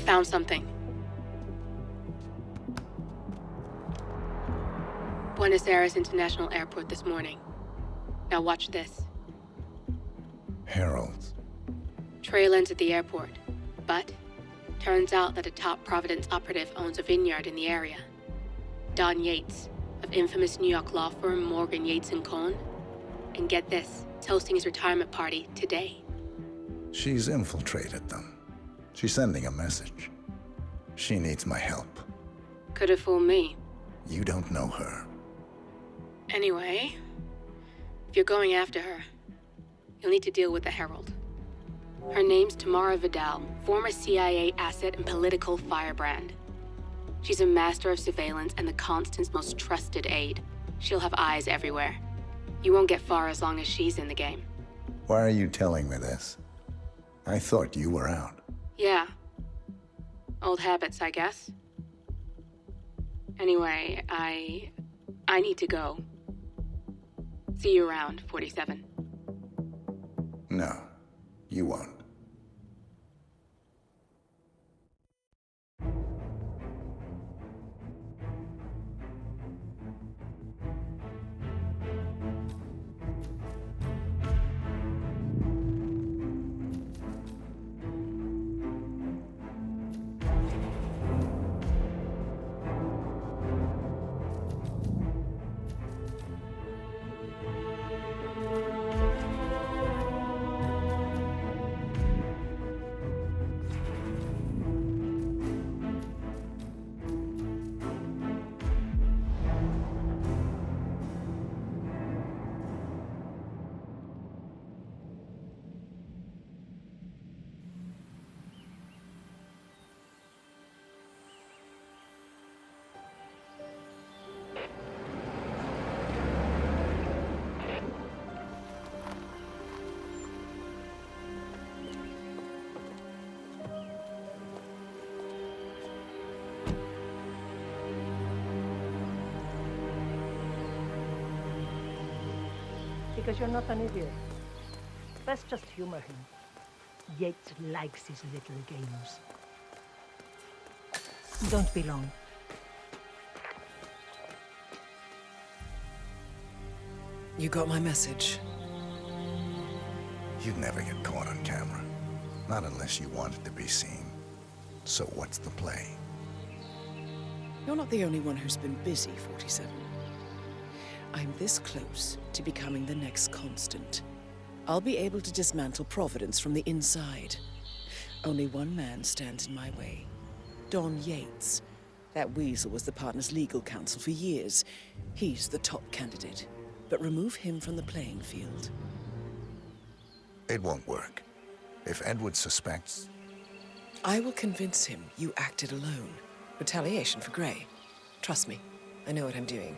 found something. Buenos Aires International Airport this morning. Now watch this. Heralds. Trail ends at the airport, but turns out that a top Providence operative owns a vineyard in the area. Don Yates, of infamous New York law firm Morgan, Yates & Cohn. And get this, is hosting his retirement party today. She's infiltrated them. She's sending a message. She needs my help. Could have fooled me. You don't know her. Anyway, if you're going after her, you'll need to deal with the Herald. Her name's Tamara Vidal, former CIA asset and political firebrand. She's a master of surveillance and the Constant's most trusted aide. She'll have eyes everywhere. You won't get far as long as she's in the game. Why are you telling me this? I thought you were out. Yeah. Old habits, I guess. Anyway, I need to go. See you around, 47. No, you won't. Because you're not an idiot. Let's just humor him. Yates likes his little games. Don't be long. You got my message. You'd never get caught on camera. Not unless you wanted to be seen. So what's the play? You're not the only one who's been busy, 47. I'm this close to becoming the next Constant. I'll be able to dismantle Providence from the inside. Only one man stands in my way. Don Yates. That weasel was the partner's legal counsel for years. He's the top candidate. But remove him from the playing field. It won't work. If Edward suspects... I will convince him you acted alone. Retaliation for Gray. Trust me, I know what I'm doing.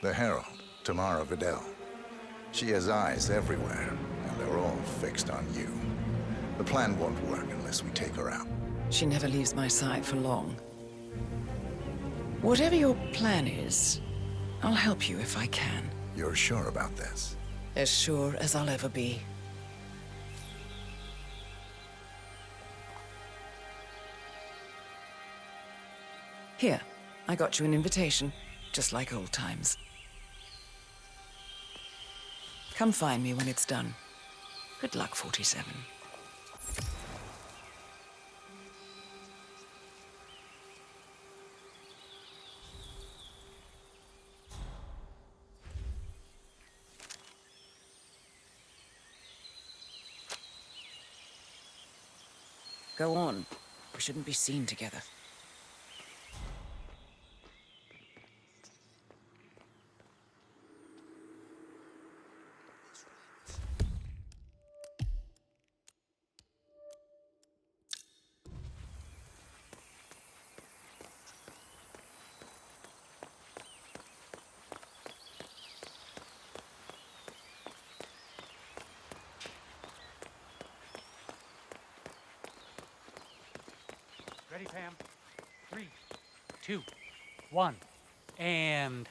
The Herald, Tamara Vidal. She has eyes everywhere, and they're all fixed on you. The plan won't work unless we take her out. She never leaves my side for long. Whatever your plan is, I'll help you if I can. You're sure about this? As sure as I'll ever be. Here, I got you an invitation, just like old times. Come find me when it's done. Good luck, 47. Go on. We shouldn't be seen together. Ready, Pam? 3, 2, 1, and...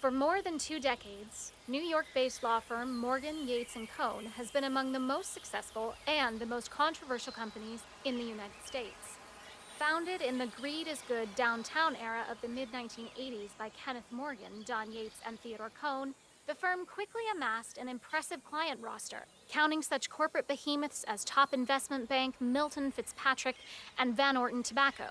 For more than 2 decades, New York-based law firm Morgan, Yates & Cohn has been among the most successful and the most controversial companies in the United States. Founded in the greed is good downtown era of the mid-1980s by Kenneth Morgan, Don Yates, and Theodore Cohn, the firm quickly amassed an impressive client roster, counting such corporate behemoths as Top Investment Bank, Milton Fitzpatrick, and Van Orton Tobacco.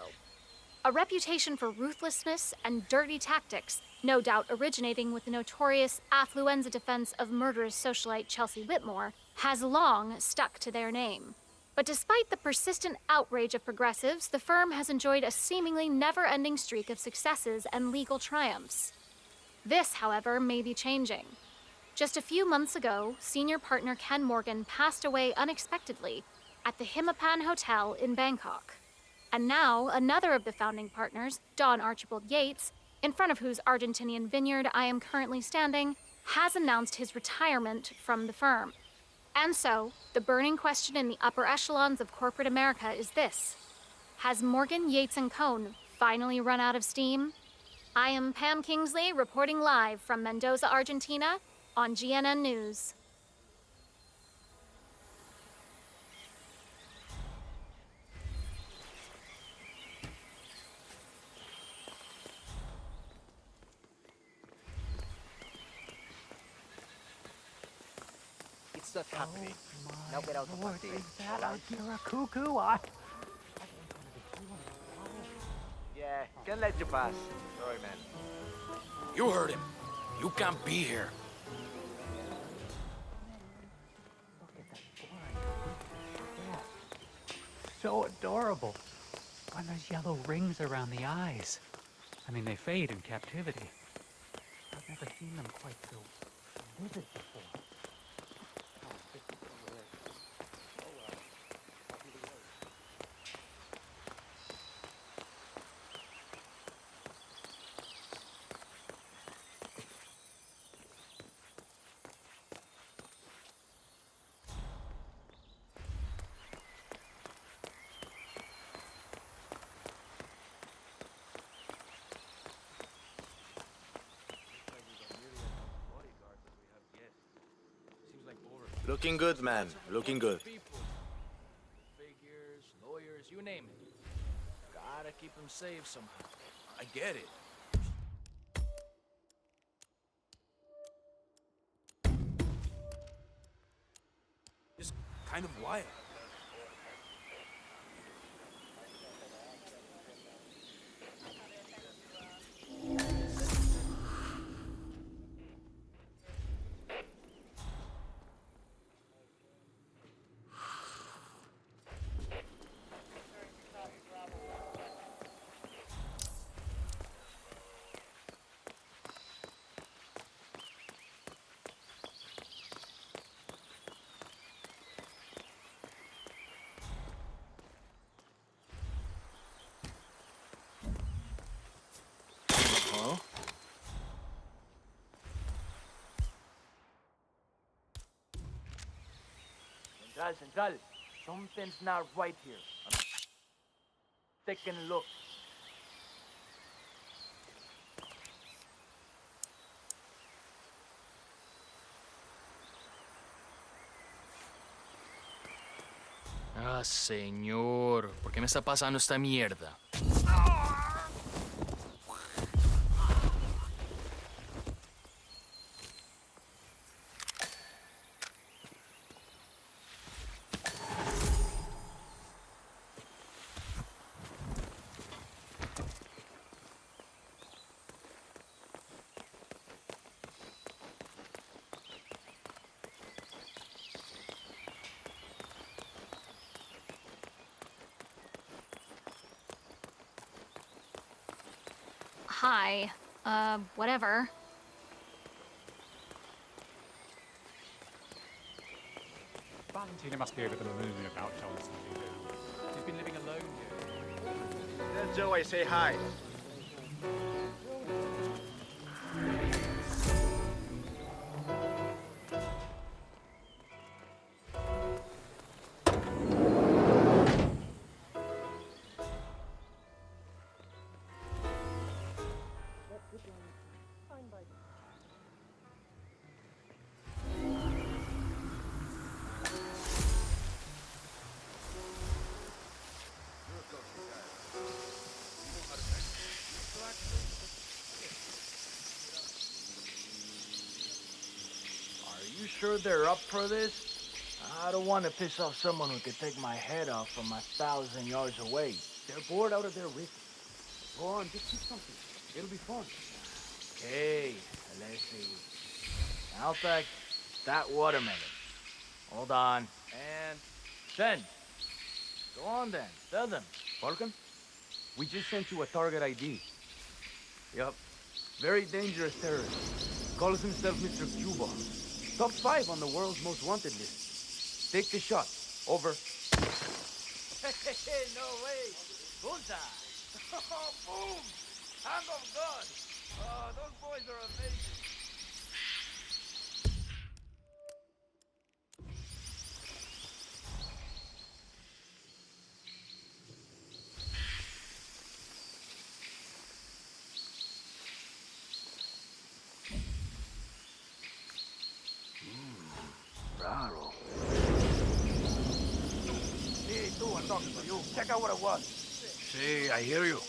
A reputation for ruthlessness and dirty tactics, no doubt originating with the notorious affluenza defense of murderous socialite Chelsea Whitmore, has long stuck to their name. But despite the persistent outrage of progressives, the firm has enjoyed a seemingly never-ending streak of successes and legal triumphs. This, however, may be changing. Just a few months ago, senior partner Ken Morgan passed away unexpectedly at the Hitman Hotel in Bangkok. And now, another of the founding partners, Don Archibald Yates, in front of whose Argentinian vineyard I am currently standing, has announced his retirement from the firm. And so, the burning question in the upper echelons of corporate America is this: has Morgan, Yates, and Cohn finally run out of steam? I am Pam Kingsley, reporting live from Mendosa, Argentina, on GNN News. It's not happening. Now get out of my way. You're a cuckoo. Yeah, can let you pass. Sorry, man. You heard him. You can't be here. Look at that blind. So adorable. And those yellow rings around the eyes. I mean, they fade in captivity. I've never seen them quite so vivid before. Looking good, man. Looking good. Figures, lawyers, you name it. Gotta keep them safe somehow. I get it. Just kind of wild. Huh? Central. Something's not right here. Take a look. Ah, señor. ¿Por qué me está pasando esta mierda? Hi. Whatever. Valentina must be over the moon about Johnson. She's been living alone here. Tell Joe I say hi. Fine by me. You sure they're up for this? I don't want to piss off someone who could take my head off from 1,000 yards away. They're bored out of their wits. Go on, just keep something. It'll be fun. Okay, let's see. I'll take that watermelon. Hold on. And send. Go on then. Tell them. Falcon, we just sent you a target ID. Yup. Very dangerous terrorist. Calls himself Mr. Cuba. Top 5 on the world's most wanted list. Take the shot. Over. Hey, no way. Bullseye. Oh, boom. Hand of God. Oh, those boys are amazing. Raro. Hey, tú, I'm talking to you. Check out what it was. See, I hear you.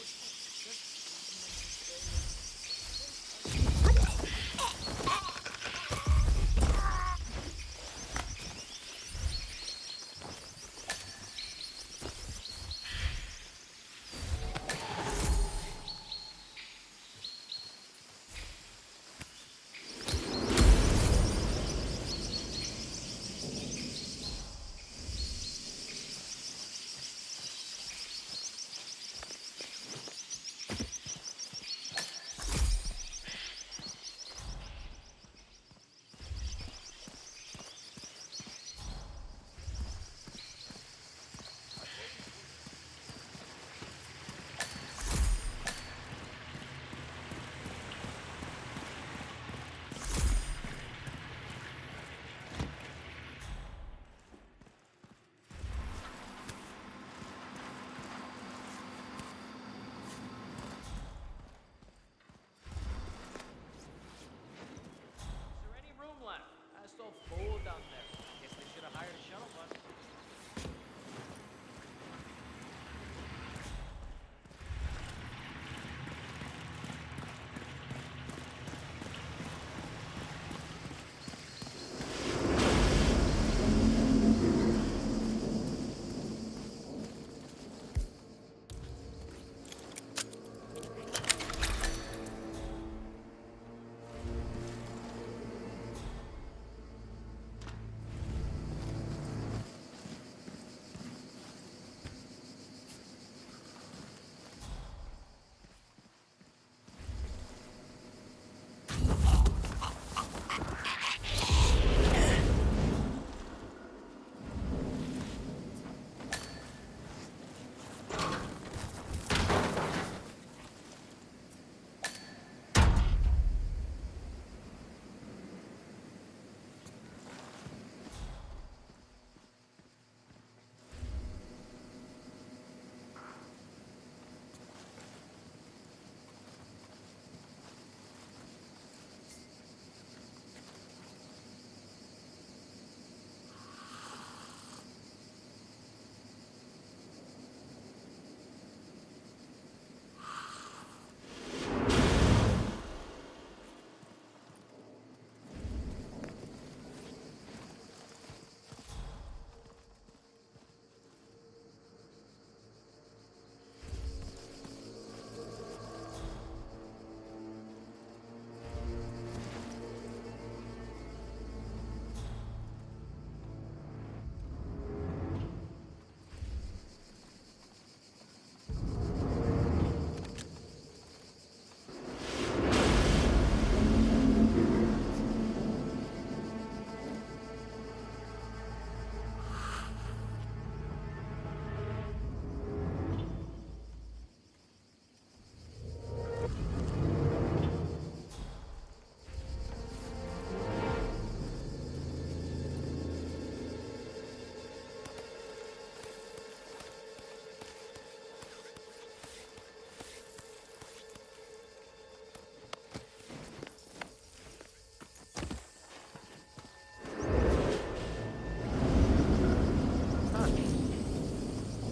So full down there. Guess they should have hired a shuttle bus.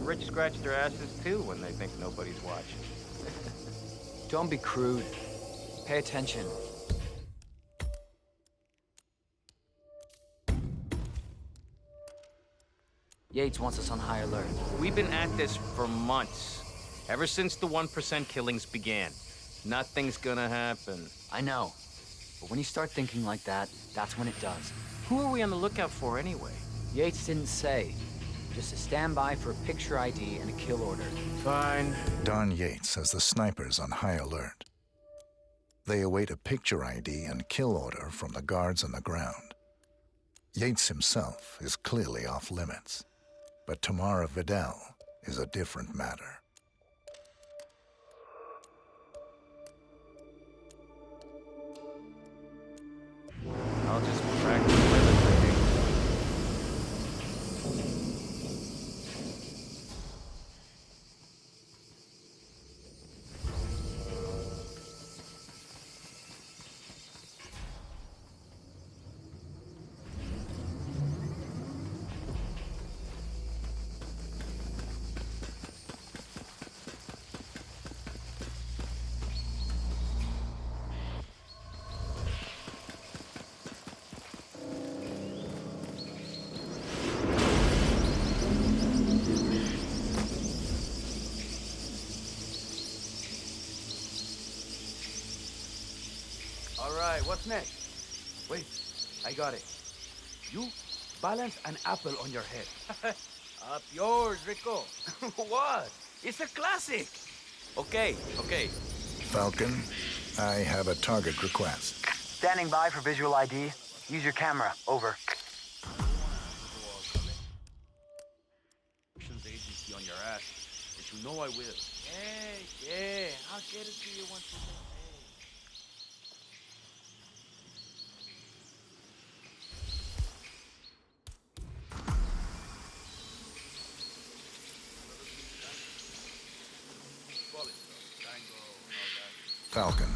Rich scratch their asses too when they think nobody's watching. Don't be crude. Pay attention. Yates wants us on high alert. We've been at this for months. Ever since the 1% killings began. Nothing's gonna happen. I know. But when you start thinking like that, that's when it does. Who are we on the lookout for anyway? Yates didn't say. Just a standby for a picture ID and a kill order. Fine. Don Yates has the snipers on high alert. They await a picture ID and kill order from the guards on the ground. Yates himself is clearly off limits, but Tamara Vidal is a different matter. I'll just practice everything. Alright, what's next? Wait, I got it. You balance an apple on your head. Up yours, Rico. What? It's a classic. Okay. Falcon, I have a target request. Standing by for visual ID. Use your camera. Over. Agency on your ass. But you know I will. Yeah, I'll get it to you once we get paid. Falcon,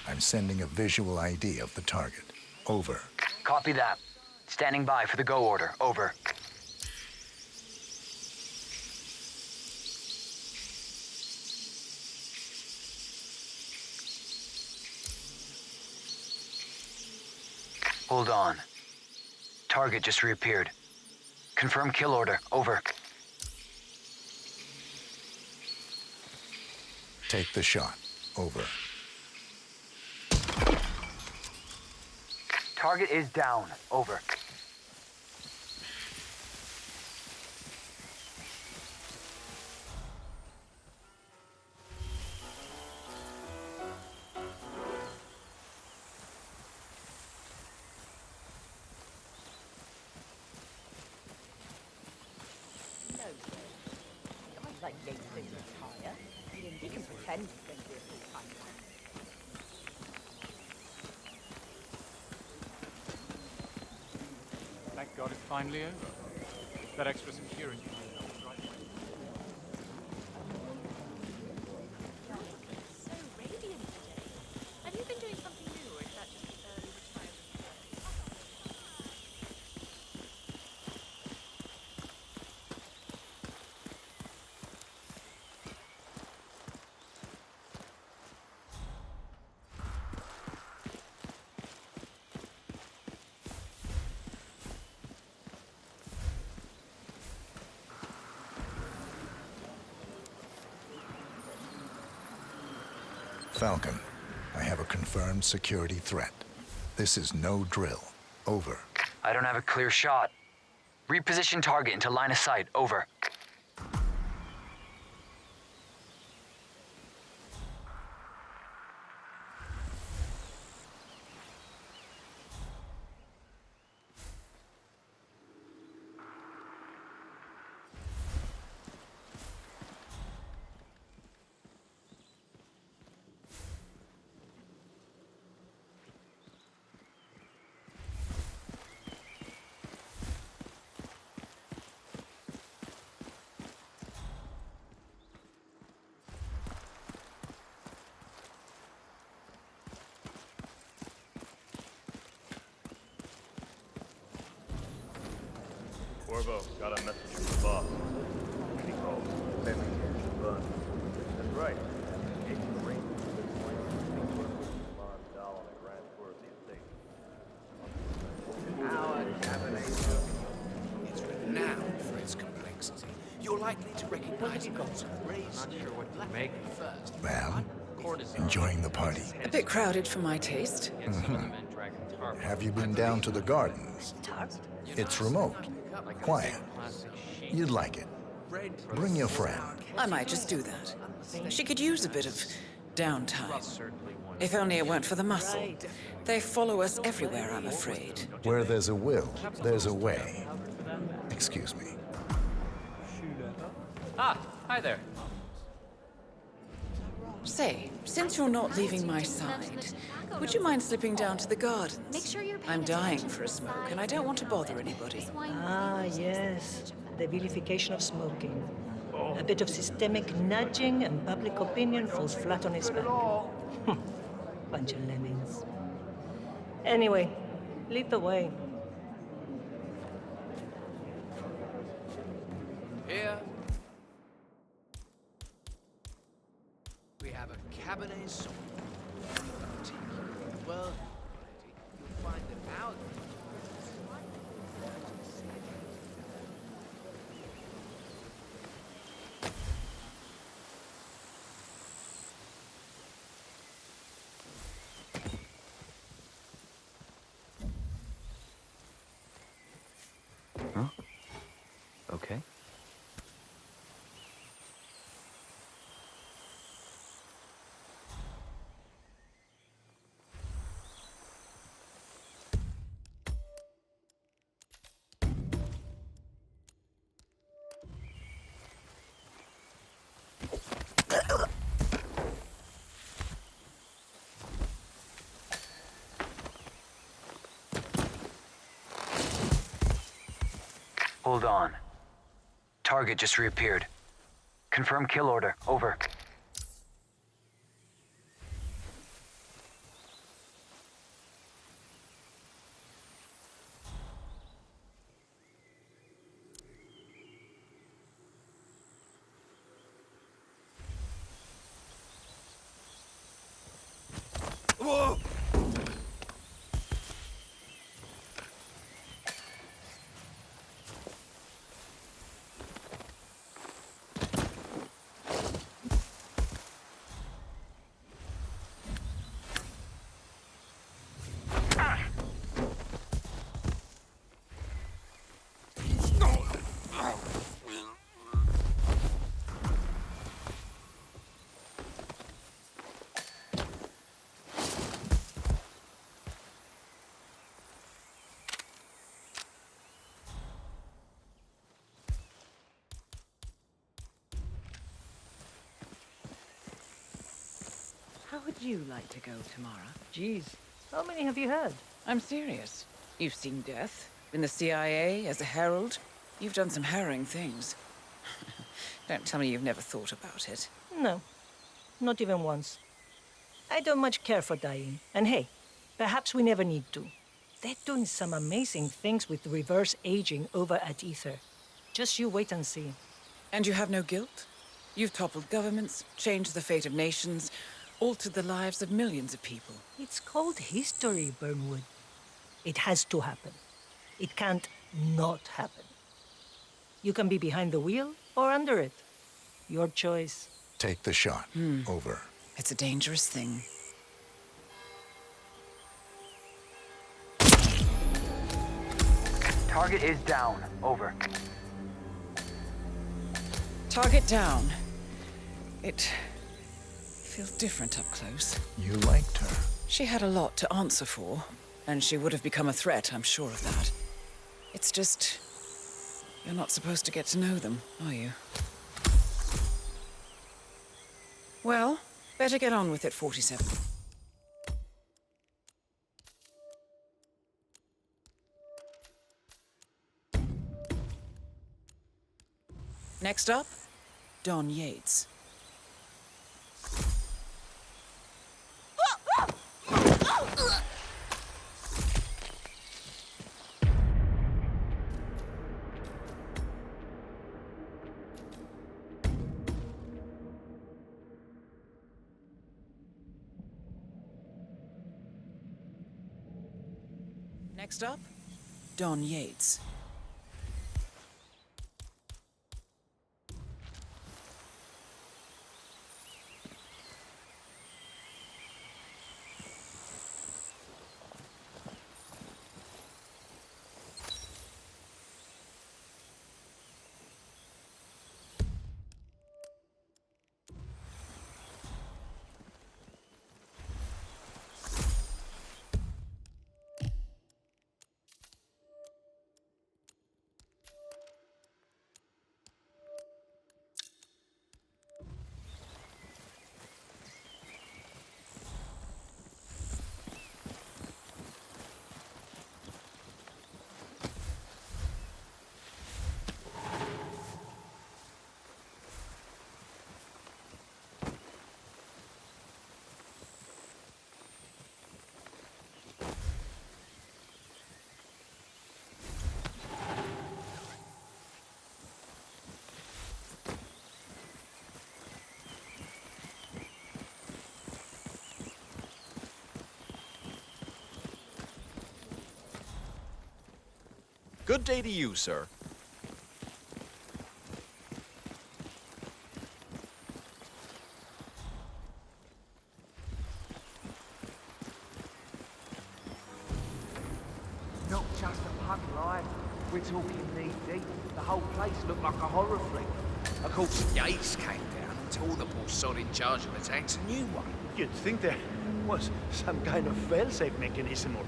I'm sending a visual ID of the target. Over. Copy that. Standing by for the go order. Over. Hold on. Target just reappeared. Confirm kill order. Over. Take the shot. Over. Target is down. Over. Like Yates didn't retire. He can pretend he's going to be a full-time man. Thank God it's finally over. That extra security. So radiant today. Have you been doing something new, or is that just the early retirement? Falcon, I have a confirmed security threat. This is no drill. Over. I don't have a clear shot. Reposition target into line of sight. Over. Corvo, got a message from the boss. He called. Payment is done. That's right. Agent Green has been playing Lamar Vidal on a grand tour of the estate. It's written now for its completion. likely to recognize Not sure what to make. Well, enjoying the party? a bit crowded for my taste. Have you been down to the gardens? It's remote, quiet. You'd like it. Bring your friend. I might just do that. She could use a bit of downtime. If only it weren't for the muscle. They follow us everywhere, I'm afraid. Where there's a will, there's a way. Excuse me. Ah, hi there. Say, since you're not leaving my side, would you mind slipping down to the gardens? Make sure you're paying I'm dying attention for a to smoke, that. and I don't want to bother anybody. This wine Ah, really yes. The vilification of smoking. A bit of systemic nudging and public opinion falls flat on its back. Bunch of lemmings. Anyway, lead the way. Here we have a Cabernet Sauvignon. Well, you'll find them out. Huh? Okay. Hold on. Target just reappeared. Confirm kill order. Over. Whoa! How would you like to go, Tamara? Jeez, how many have you had? I'm serious. You've seen death, in the CIA, as a herald. You've done some harrowing things. Don't tell me you've never thought about it. No, not even once. I don't much care for dying. And hey, perhaps we never need to. They're doing some amazing things with reverse aging over at Ether. Just you wait and see. And you have no guilt? You've toppled governments, changed the fate of nations, altered the lives of millions of people. It's called history, Burnwood. It has to happen. It can't not happen. You can be behind the wheel or under it. Your choice. Take the shot. Over. It's a dangerous thing. Target is down. Over. Target down. It feels different up close. You liked her. She had a lot to answer for, and she would have become a threat, I'm sure of that. It's just... you're not supposed to get to know them, are you? Well, better get on with it, 47. Next up, Don Yates. Next up, Don Yates. Good day to you, sir. Not just a pub life. We're talking knee deep. The whole place looked like a horror flick. Of course, Yates came down and told the poor sod in charge of the tanks a new one. You'd think there was some kind of fail-safe mechanism or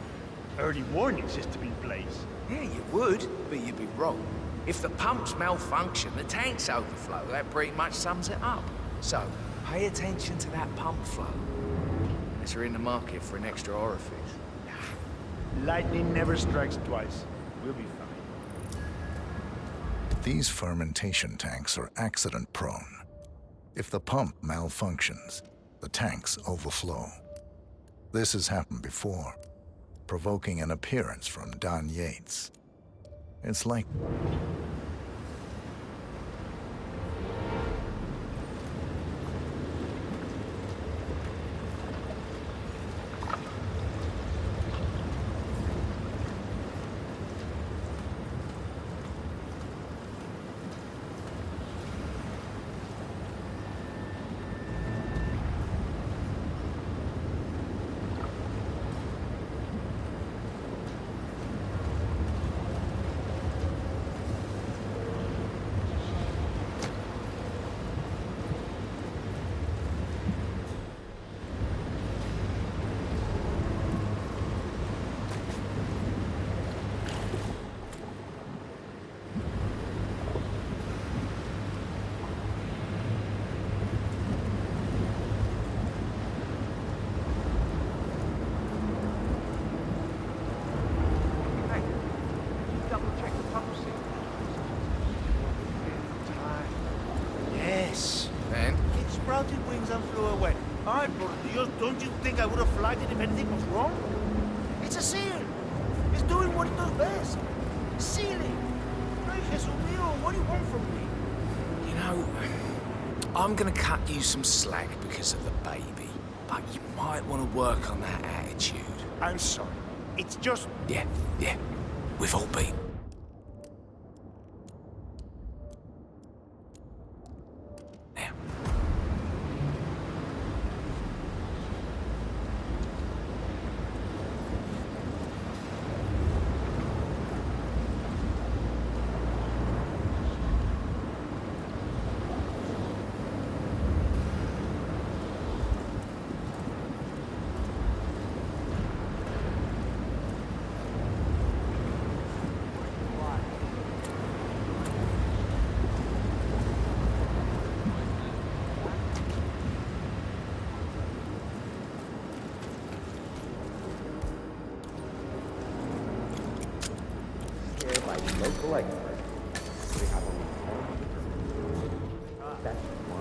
early warning system in place. Yeah, you would, but you'd be wrong. If the pumps malfunction, the tanks overflow. That pretty much sums it up. So, pay attention to that pump flow. Unless you're in the market for an extra orifice. Lightning never strikes twice. We'll be fine. These fermentation tanks are accident-prone. If the pump malfunctions, the tanks overflow. This has happened before, provoking an appearance from Don Yates. It's like... Yes. And? It sprouted wings and flew away. Ay, por Dios, don't you think I would have flagged it if anything was wrong? It's a seal. It's doing what it does best. Sealing. Ay, Jesús mío, what do you want from me? You know, I'm gonna cut you some slack because of the baby. But you might want to work on that attitude. I'm sorry. It's just... Yeah. We've all been. Local experts. They have only 100%. That's why.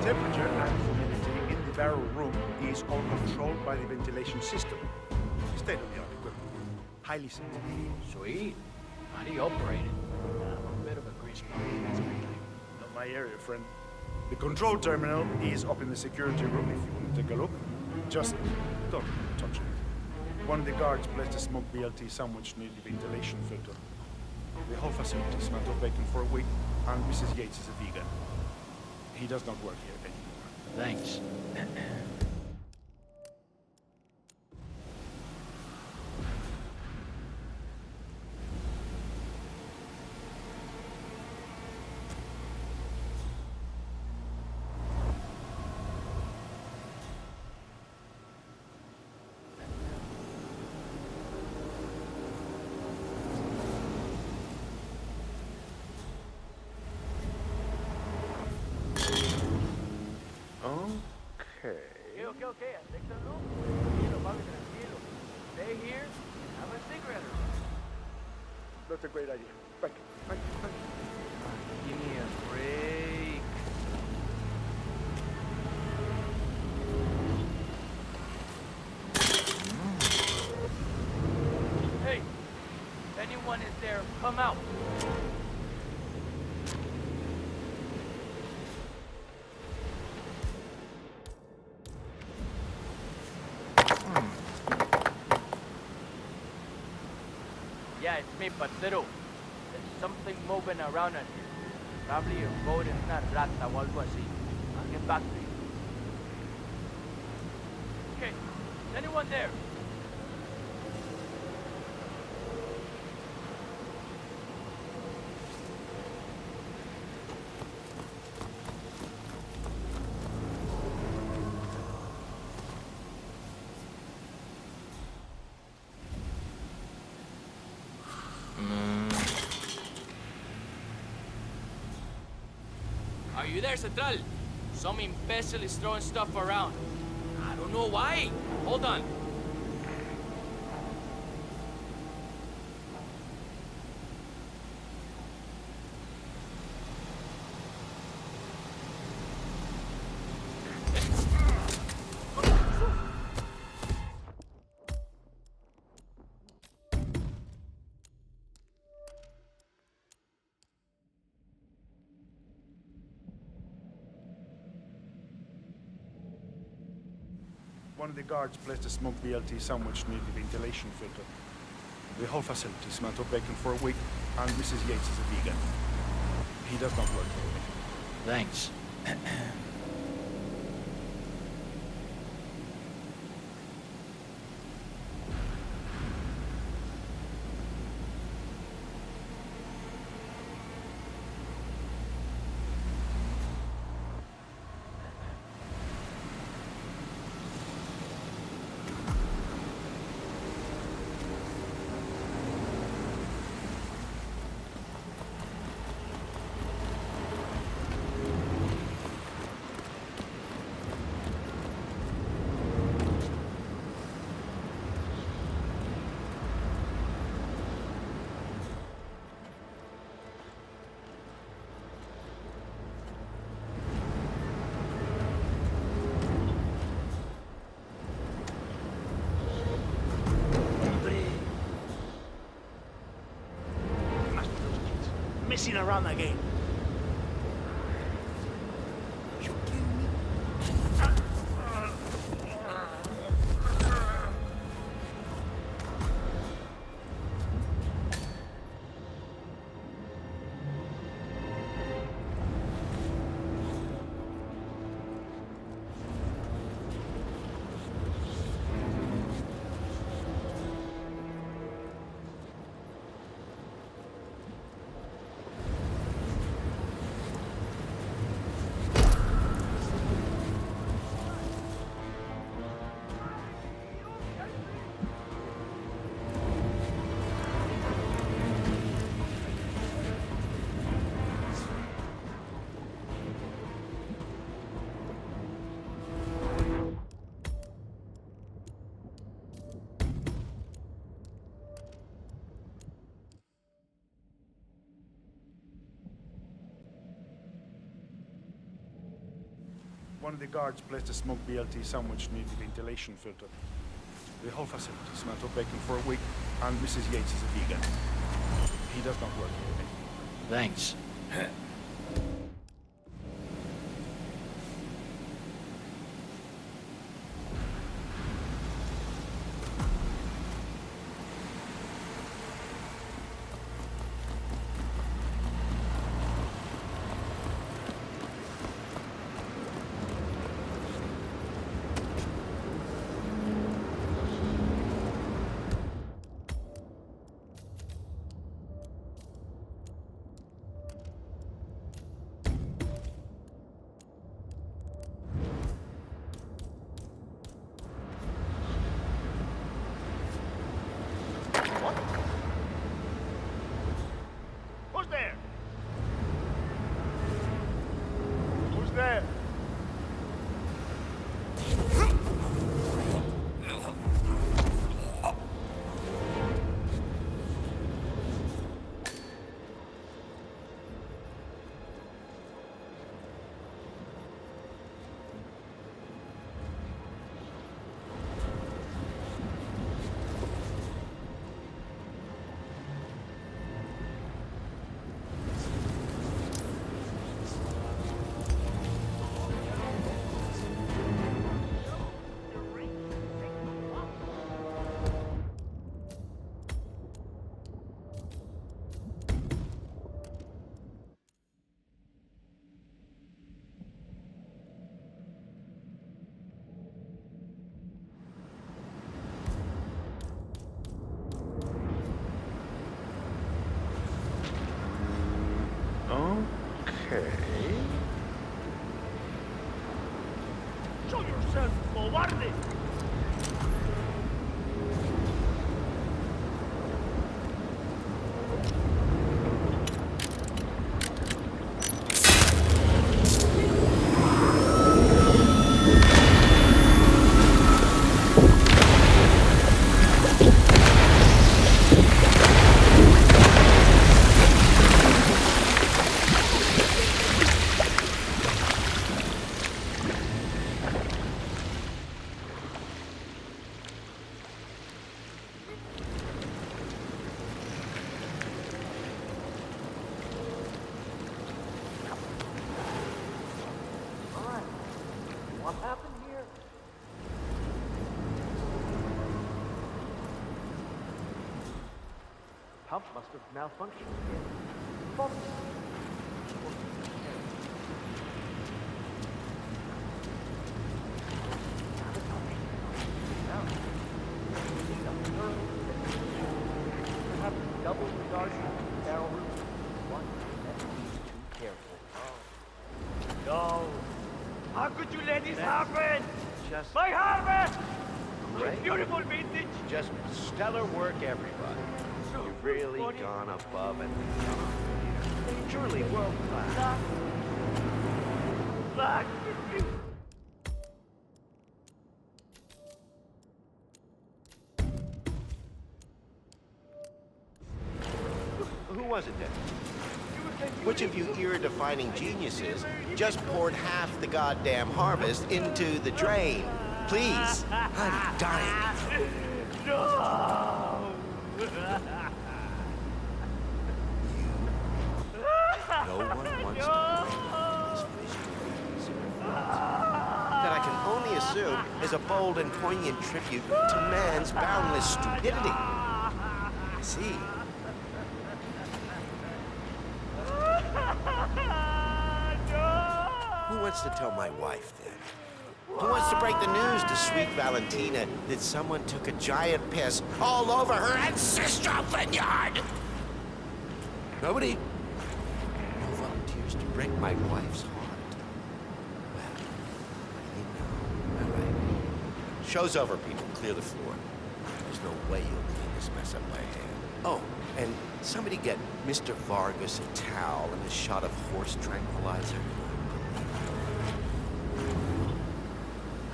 temperature and humidity in the barrel room is all controlled by the ventilation system. State-of-the-art equipment. Highly sensitive. Sweet. How do you operate it? I'm a bit of a grease monkey, that's my thing. Not my area, friend. The control terminal is up in the security room if you want to take a look. Just don't touch it. One of the guards placed a smoked BLT sandwich near the ventilation filter. The whole facility smelled of bacon for a week, and Mrs. Yates is a vegan. He does not work here anymore. Thanks. Okay, tranquilo, papi, tranquilo. Stay here and have a cigarette. That's a great idea. Thank you. Give me a break. Hey, if anyone is there, come out. Yeah, it's me, Patero. There's something moving around in here. Probably a rodent, not rata o algo así. I'll get back to you. Okay, is anyone there? Are you there, Central? Some imbecile is throwing stuff around. I don't know why. Hold on. One of the guards placed a smoked BLT sandwich near the ventilation filter. The whole facility smelled of bacon for a week, and Mrs. Yates is a vegan. He does not work for me. Thanks. Messing around again. You kidding me? One of the guards placed a smoke BLT sandwich near the ventilation filter. The whole facility smelled of bacon for a week, and Mrs. Yates is a vegan. He does not work here anymore. Thanks. Who's there? Who's there? Okay. Show yourself, cobarde! What happened here? Pump must have malfunctioned again. Perhaps double the guards in the barrel room. One that needs too careful. No. How could you let this happen? Just My harvest! great. Beautiful vintage! Just stellar work, everybody. You've really gone above and beyond. Truly world class. Black! Who was it then? Which of you era-defining geniuses just poured half the goddamn harvest into the drain? Please, I'm dying. No! No one wants to bring this visionary that I can only assume is a bold and poignant tribute to man's boundless stupidity. I see. Who wants to tell my wife then? Who wants to break the news to sweet Valentina that someone took a giant piss all over her ancestral vineyard? Nobody? No volunteers to break my wife's heart. Well, all right. Show's over, people. Clear the floor. There's no way you'll clean this mess up by hand. Oh, and somebody get Mr. Vargas a towel and a shot of horse tranquilizer.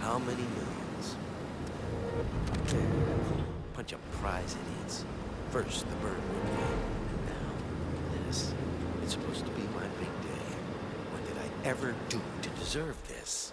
How many millions? Bunch of prize idiots. First the bird woodland, and now this. It's supposed to be my big day. What did I ever do to deserve this?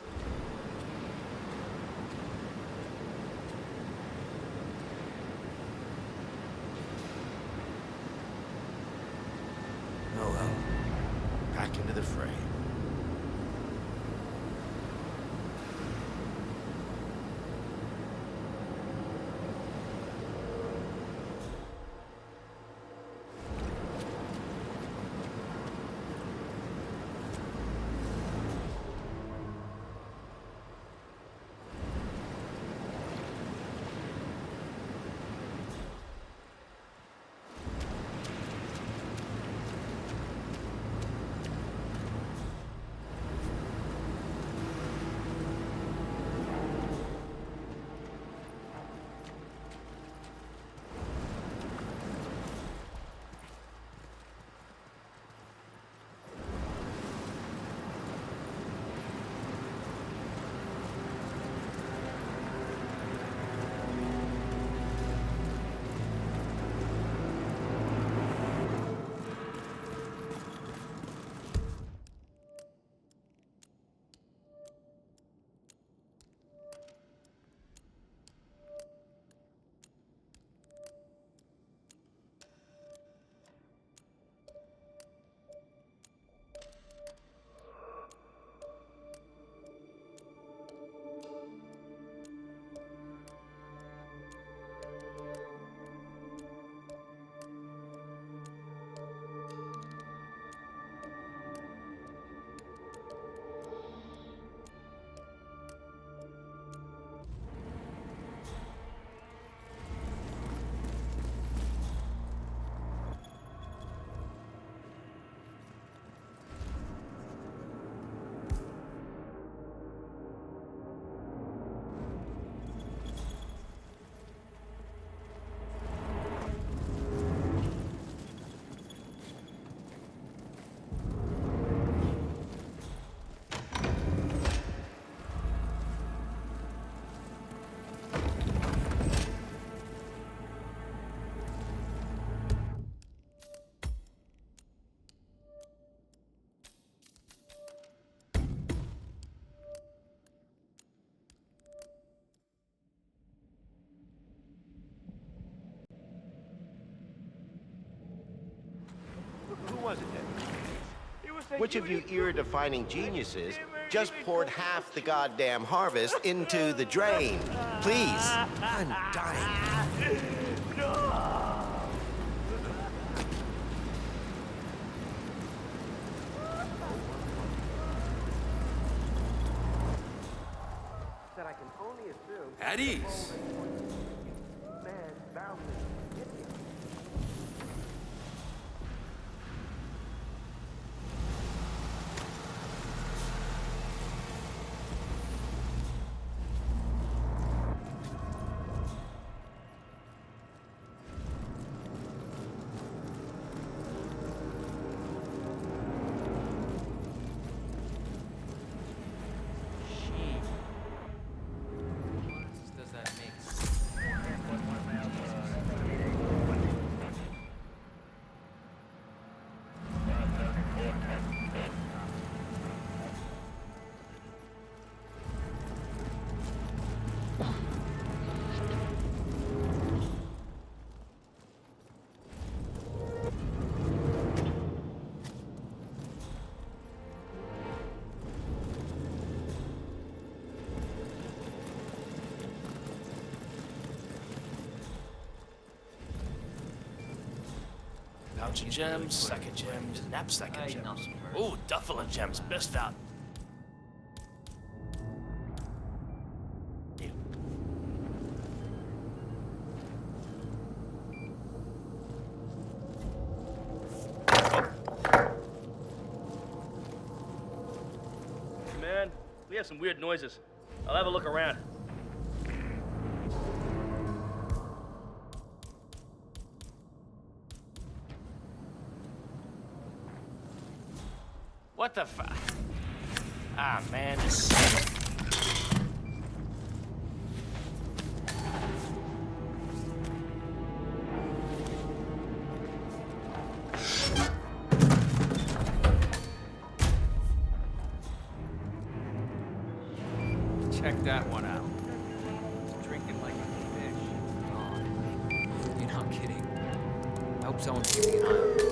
which of you era-defining geniuses just poured half the goddamn harvest into the drain? Please, I'm dying. At ease. Pouch of gems, sack of gems, knapsack of gems. Ooh, duffel of gems, best out. Man, we have some weird noises. I'll have a look around. What the fuck? Ah, man, this... Check that one out. It's drinking like a fish. Oh, you're not kidding. I hope someone's keeping an eye on it.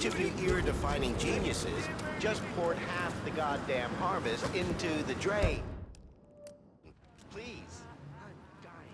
bunch of you era-defining geniuses just poured half the goddamn harvest into the drain. Please. I'm dying.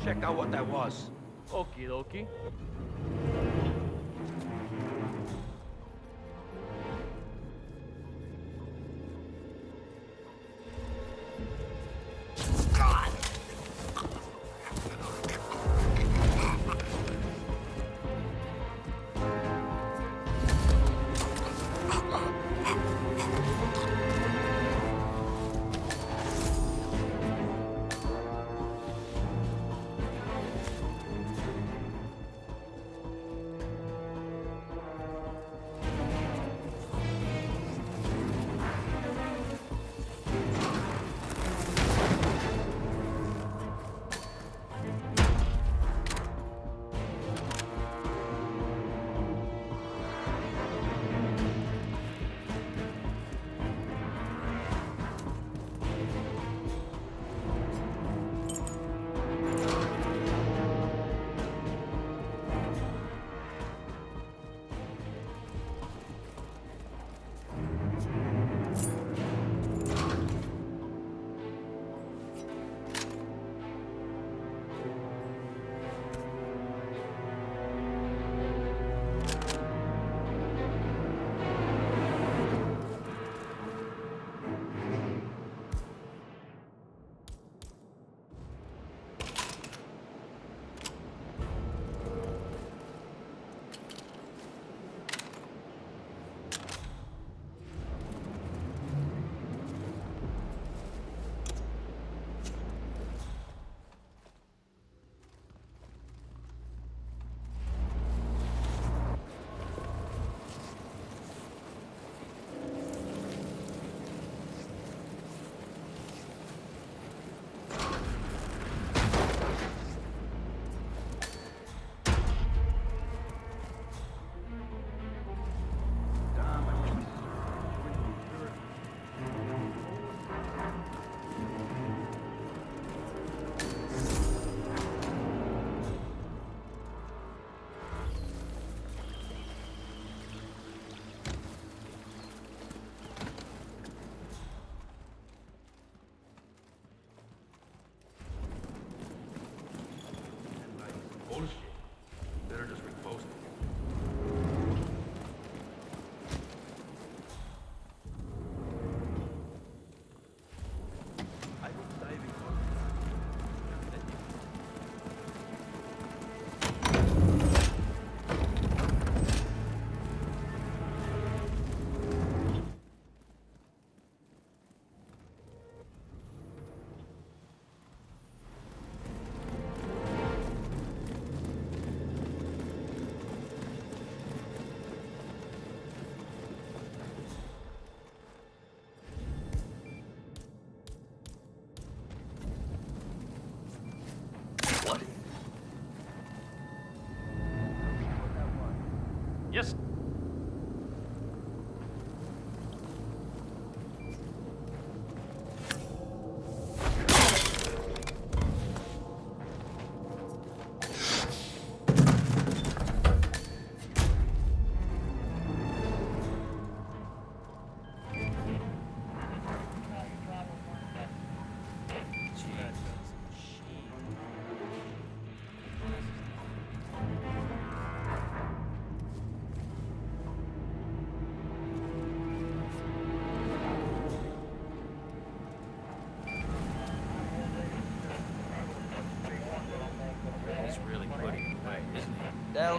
Check out what that was. Okie dokie.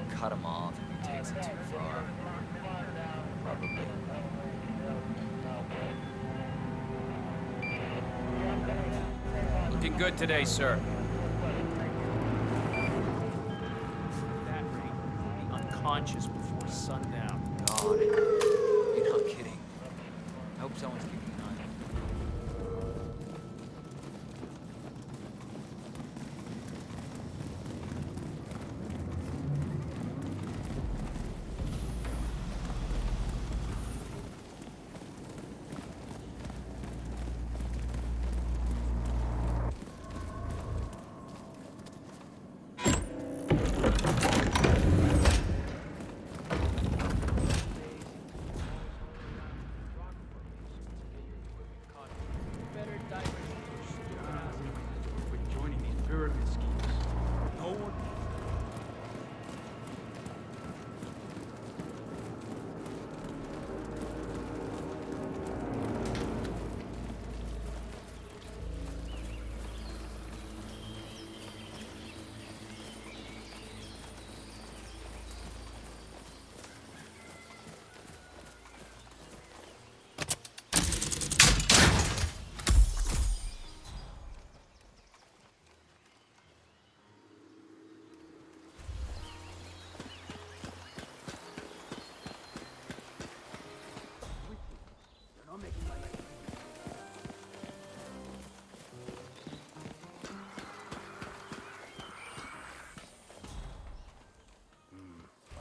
I'll cut him off if he takes it too far. Probably. Looking good today, sir. That rate, he'll be unconscious before sundown. God, you're not kidding. I hope someone's keeping an eye on him. Joining these pyramid schemes. No one.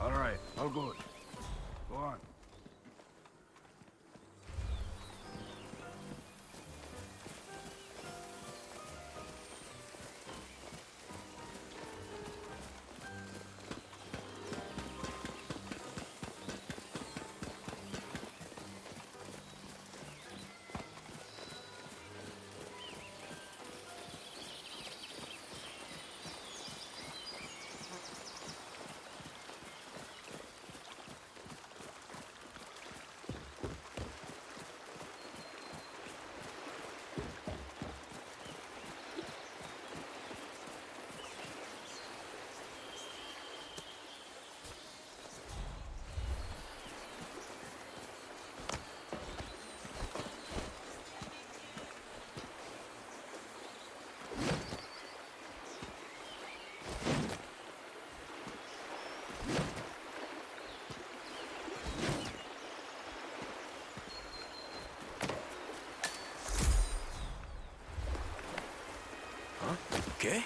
All right, all good. Go on. ¿Qué?